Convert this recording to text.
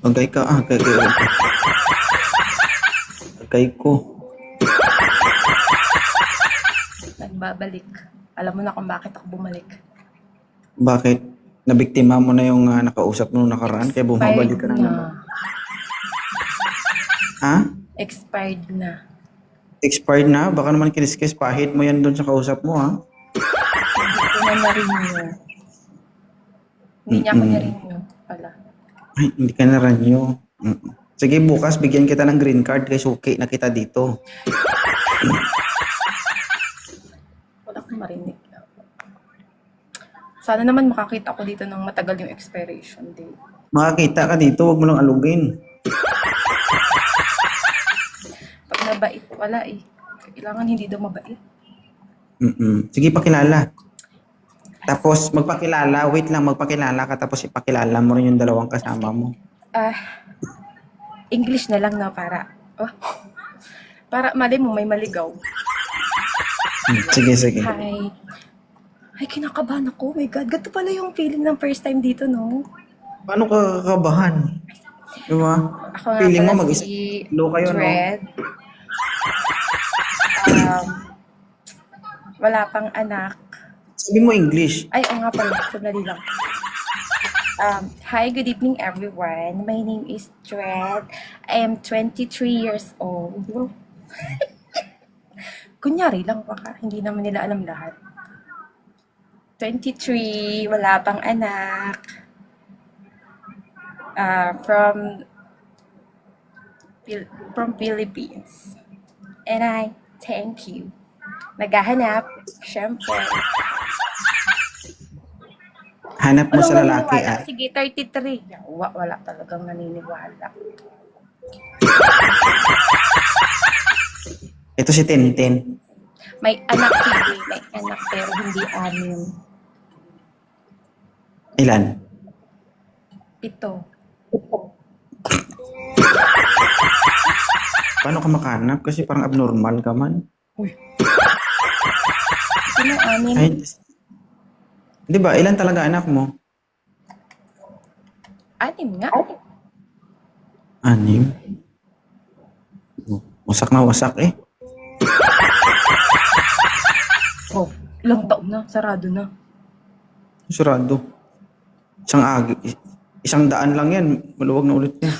Agay ka, agay ko. Nagbabalik. Alam mo na kung bakit ako bumalik. Bakit? Nabiktima mo na yung nakausap mo nung nakaraan, kaya bumabalik ka na naman. Ha? Expired na. Expired na? Baka naman kiniskis, pahit mo yan doon sa kausap mo, ha? Hindi ko na na-renew. Hindi niya ako na-renew pala. Ay, hindi ka na ranyo. Sige, bukas bigyan kita ng green card kay suki na kita dito. Wala akong marinig. Sana naman makakita ako dito ng matagal yung expiration date. Makakita ka dito, wag mo lang alugin. Pag nabait, wala eh. Kailangan hindi daw mabait. Sige, pakilala. Tapos magpakilala, wait lang, magpakilala ka tapos ipakilala mo rin yung dalawang kasama mo. English na lang na para mali mo may maligaw. Sige, sige. Hi. Ay, kinakabahan ako. Oh my God, ganito pala yung feeling ng first time dito, no? Paano ka kakabahan? Diba? Ako nga Feeling pala mo si low kayo, no? Dread. Wala pang anak. Sabi mo English. Ay, oo nga pala. Sandali lang. Hi, good evening everyone. My name is Dread. I am 23 years old. Kunyari lang baka. Hindi naman nila alam lahat. 23, wala pang anak. From Philippines. And I thank you. Naghahanap, syempre. Hanap mo sa lalaki, naniniwala? Sige, 33. Wala talagang naniniwala. Ito si Tintin. May anak sige, may anak pero hindi anim. Ilan? 7. Paano ka makahanap? Kasi parang abnormal ka man. Sino anim? Ay, di ba? Ilan talaga anak mo? 6 nga. 6? Wasak na wasak eh. Oh, ilang taon na, sarado na. Surado. Isang 100 lang yan. Maluwag na ulit yan.